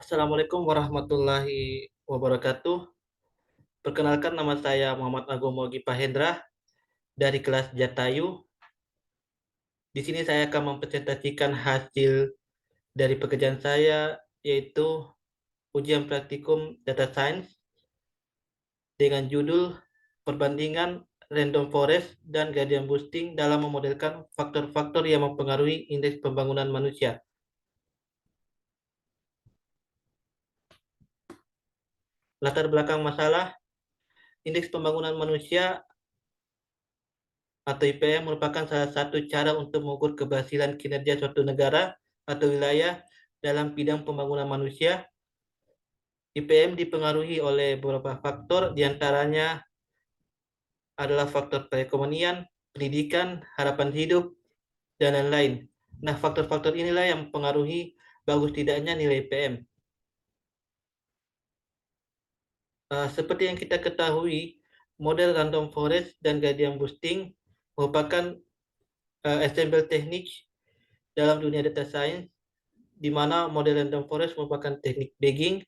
Assalamualaikum warahmatullahi wabarakatuh. Perkenalkan, nama saya Muhammad Agung Mogi Pahendra dari kelas Jatayu. Di sini saya akan mempresentasikan hasil dari pekerjaan saya, yaitu ujian praktikum Data Science dengan judul Perbandingan Random Forest dan Gradient Boosting dalam memodelkan faktor-faktor yang mempengaruhi indeks pembangunan manusia. Latar belakang masalah, indeks pembangunan manusia atau IPM merupakan salah satu cara untuk mengukur keberhasilan kinerja suatu negara atau wilayah dalam bidang pembangunan manusia. IPM dipengaruhi oleh beberapa faktor, diantaranya adalah faktor perekonomian, pendidikan, harapan hidup, dan lain-lain. Nah, faktor-faktor inilah yang mempengaruhi bagus tidaknya nilai IPM. Seperti yang kita ketahui, model random forest dan gradient boosting merupakan ensemble teknik dalam dunia data science, di mana model random forest merupakan teknik bagging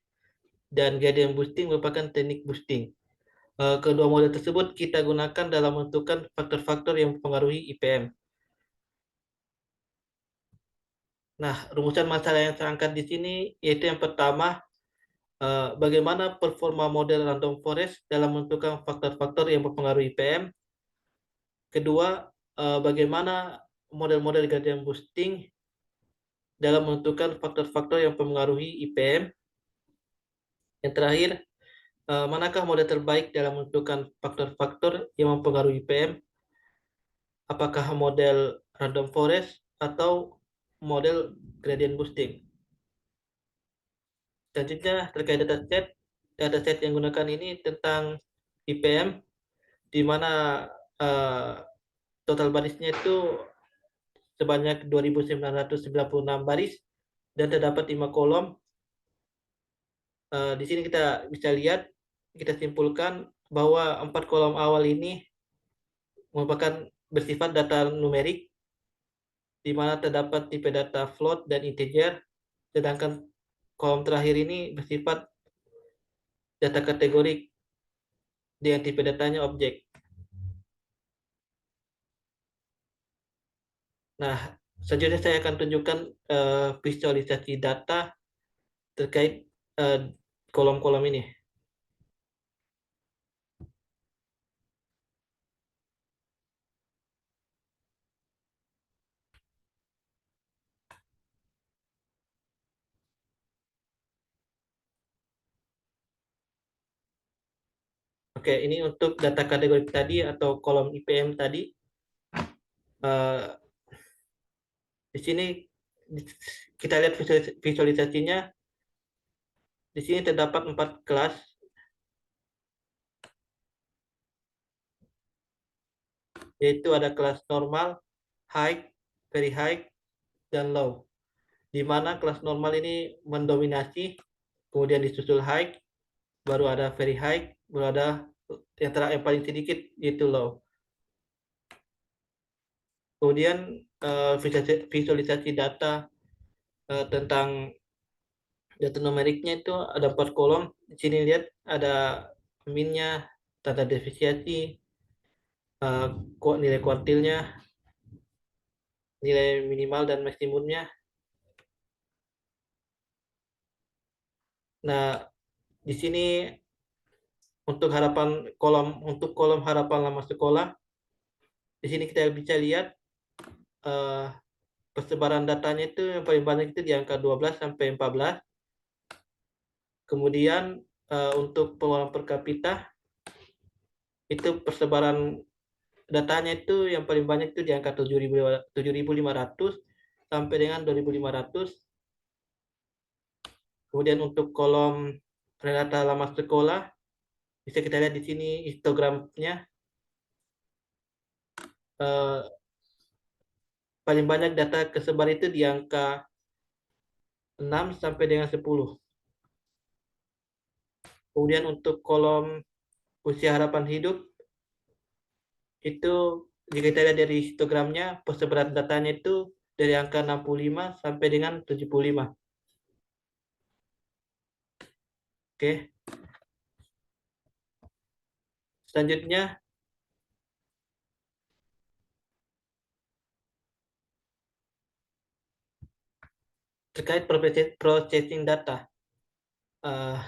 dan gradient boosting merupakan teknik boosting. Kedua model tersebut kita gunakan dalam menentukan faktor-faktor yang mempengaruhi IPM. Nah, rumusan masalah yang saya angkat di sini yaitu yang pertama, bagaimana performa model random forest dalam menentukan faktor-faktor yang mempengaruhi IPM. Kedua, bagaimana model-model gradient boosting dalam menentukan faktor-faktor yang mempengaruhi IPM. Yang terakhir, manakah model terbaik dalam menentukan faktor-faktor yang mempengaruhi IPM? Apakah model random forest atau model gradient boosting? Selanjutnya, terkait dataset yang digunakan ini tentang IPM, di mana uh, total barisnya itu sebanyak 2.996 baris dan terdapat 5 kolom. Di sini kita bisa lihat, kita simpulkan bahwa 4 kolom awal ini merupakan bersifat data numerik, di mana terdapat tipe data float dan integer, sedangkan kolom terakhir ini bersifat data kategorik dengan tipe datanya objek. Nah, selanjutnya saya akan tunjukkan visualisasi data terkait kolom-kolom ini. Oke, ini untuk data kategorik tadi atau kolom IPM tadi. Eh, di sini kita lihat visualisasinya. Di sini terdapat 4 kelas, yaitu ada kelas normal, high, very high, dan low. Di mana kelas normal ini mendominasi, kemudian disusul high, baru ada very high, baru ada yang paling sedikit, yaitu low. Kemudian visualisasi data tentang data numeriknya itu ada 4 kolom. Di sini lihat ada minnya, tanda defisiensi, nilai kuartilnya, nilai minimal dan maksimumnya. Nah, di sini untuk kolom harapan lama sekolah, di sini kita bisa lihat uh, persebaran datanya itu yang paling banyak itu di angka 12 sampai 14. Kemudian untuk pengeluaran per kapita itu persebaran datanya itu yang paling banyak itu di angka 7.500 sampai dengan 2.500. Kemudian untuk kolom rata lama sekolah bisa kita lihat di sini histogramnya, eh, paling banyak data kesebar itu di angka 6 sampai dengan 10. Kemudian untuk kolom usia harapan hidup itu jika kita lihat dari histogramnya, persebaran datanya itu dari angka 65 sampai dengan 75. Oke, selanjutnya terkait processing data. Eh,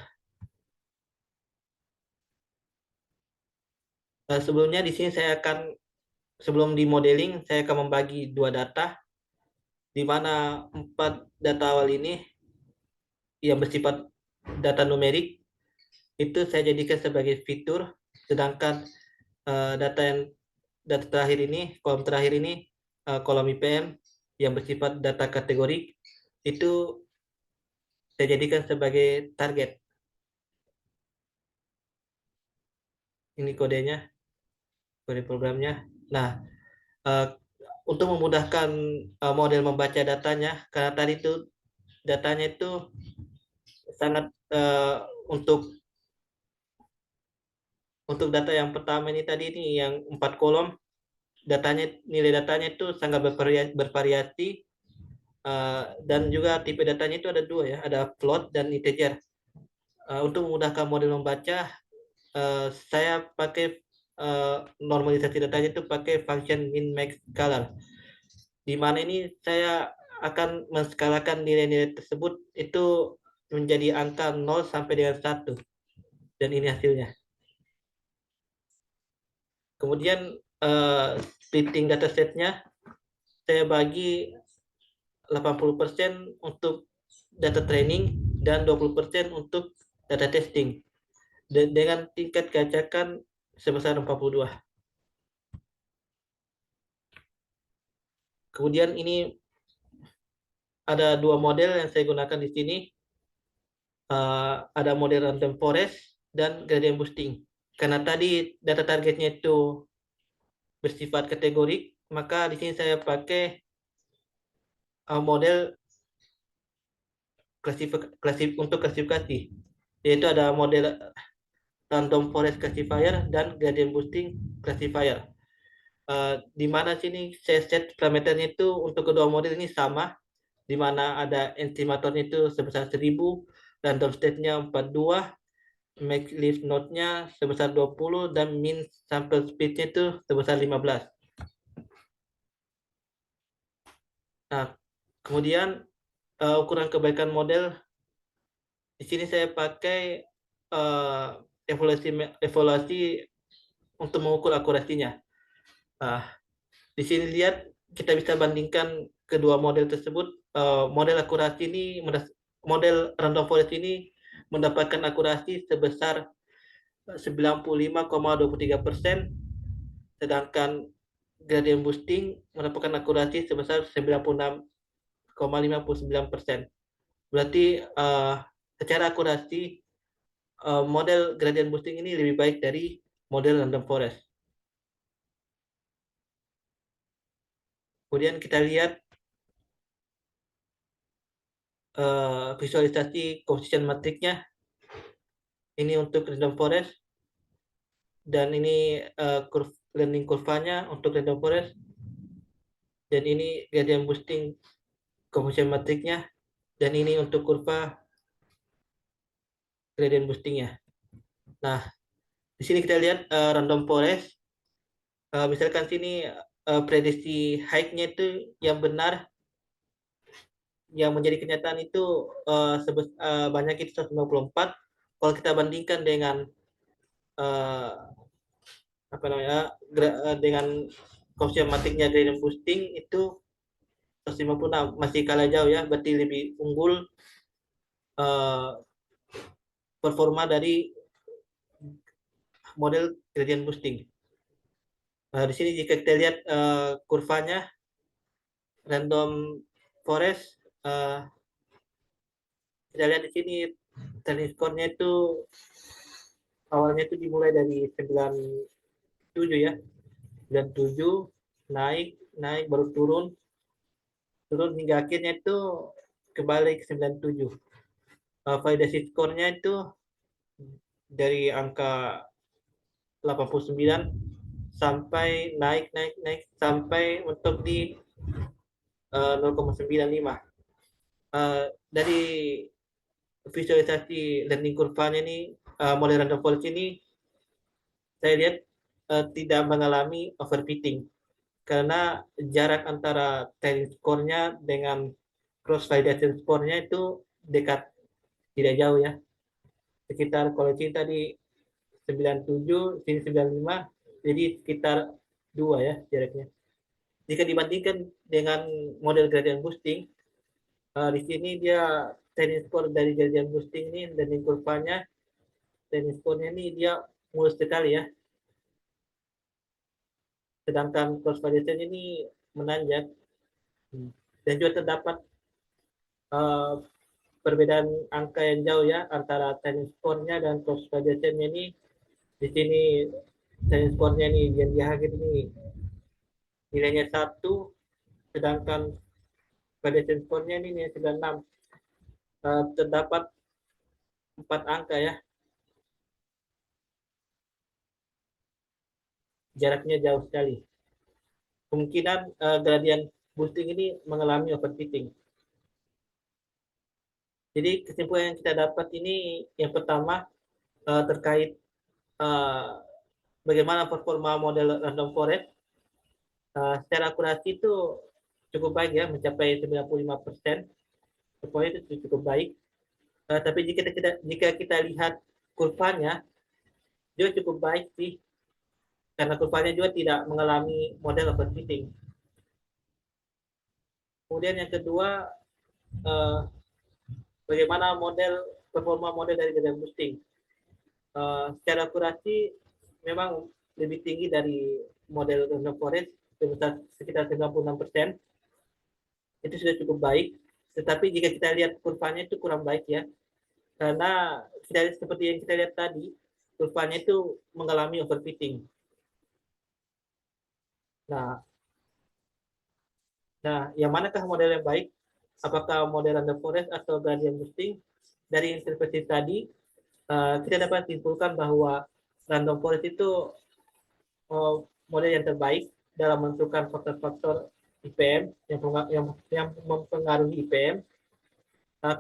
Sebelumnya di sini saya akan, sebelum di modeling, saya akan membagi dua data, di mana 4 data awal ini yang bersifat data numerik itu saya jadikan sebagai fitur, sedangkan data terakhir ini, kolom terakhir ini, kolom IPM yang bersifat data kategorik itu saya jadikan sebagai target. Ini kodenya, kode programnya. Nah, eh, untuk memudahkan model membaca datanya, karena tadi itu datanya itu sangat untuk data yang pertama ini tadi ini yang 4 kolom, nilai datanya itu sangat bervariasi, dan juga tipe datanya itu ada dua ya, ada float dan integer. Untuk memudahkan model membaca, saya pakai normalisasi datanya itu pakai function min max color, di mana ini saya akan menskalakan nilai-nilai tersebut itu menjadi angka 0 sampai dengan 1, dan ini hasilnya. Kemudian splitting datasetnya saya bagi 80% untuk data training dan 20% untuk data testing, dengan tingkat keacakan sebesar 42. Kemudian ini ada dua model yang saya gunakan di sini. Ada model random forest dan gradient boosting. Karena tadi data targetnya itu bersifat kategorik, maka di sini saya pakai model untuk klasifikasi, yaitu ada model random forest classifier dan gradient boosting classifier. Di mana sini saya set parameternya itu untuk kedua model ini sama, di mana ada estimatornya itu sebesar 1000, random state-nya 42, max leaf node-nya sebesar 20, dan min sample speed-nya itu sebesar 15. Nah, kemudian ukuran kebaikan model di sini saya pakai evaluasi untuk mengukur akurasinya. Nah, di sini lihat, kita bisa bandingkan kedua model tersebut. Model akurasi ini, model random forest ini mendapatkan akurasi sebesar 95,23%, sedangkan gradient boosting mendapatkan akurasi sebesar 96,59%. Berarti secara akurasi model gradient boosting ini lebih baik dari model random forest. Kemudian kita lihat visualisasi coefficient matrixnya. Ini untuk random forest, dan ini learning kurvanya untuk random forest, dan ini gradient boosting coefficient matrixnya, dan ini untuk kurva gradient boostingnya. Nah, di sini kita lihat random forest. Misalkan sini prediksi height-nya itu yang benar, yang menjadi kenyataan itu banyak itu 154. Kalau kita bandingkan dengan apa namanya dengan coefficient matrixnya gradient boosting itu 156, masih kalah jauh ya, berarti lebih unggul performa dari model gradient boosting. Di sini jika kita lihat kurvanya random forest, kita lihat di sini training score-nya itu awalnya itu dimulai dari 97 ya, 97 naik naik baru turun hingga akhirnya itu kembali ke 97. Validasi skornya itu dari angka 89 sampai naik sampai untuk di 0,95. Dari visualisasi learning kurvanya ini, model random forest ini saya lihat tidak mengalami overfitting karena jarak antara training score-nya dengan cross validation score-nya itu dekat, tidak jauh ya, sekitar kalau ini tadi 97, sini 95, jadi sekitar 2 ya jaraknya. Jika dibandingkan dengan model gradient boosting, di sini dia training score dari gradient boosting ini dan kurvanya training score-nya ini dia mulus sekali ya, sedangkan cross validation ini menanjak. Dan juga terdapat uh, perbedaan angka yang jauh ya antara training score-nya dan cross validation-nya ini. Di sini training score-nya ini yang di akhir ini nilainya 1, sedangkan validation score-nya ini nilai 96. Terdapat 4 angka ya, jaraknya jauh sekali. Kemungkinan gradient boosting ini mengalami overfitting. Jadi kesimpulan yang kita dapat ini yang pertama terkait uh, bagaimana performa model random forest. Secara akurasi itu cukup baik ya, mencapai 95%. Pokoknya itu cukup baik. Tapi jika kita lihat kurvanya, dia cukup baik sih, karena kurvanya juga tidak mengalami model overfitting. Kemudian yang kedua, uh, bagaimana performa model dari gradient boosting. Secara akurasi memang lebih tinggi dari model random forest, sebesar sekitar 96%. Itu sudah cukup baik. Tetapi jika kita lihat kurvanya itu kurang baik ya, karena seperti yang kita lihat tadi, kurvanya itu mengalami overfitting. Nah, yang manakah model yang baik? Apakah model random forest atau gradient boosting? Dari interpretasi tadi, kita dapat simpulkan bahwa random forest itu model yang terbaik dalam menentukan faktor-faktor IPM yang mempengaruhi IPM,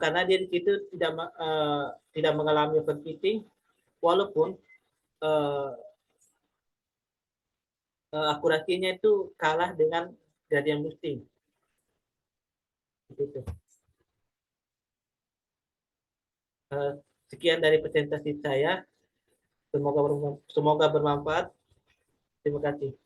karena dia di situ tidak mengalami overfitting, walaupun uh, akurasinya itu kalah dengan gradient boosting. Gitu. Sekian dari presentasi saya. Semoga bermanfaat. Terima kasih.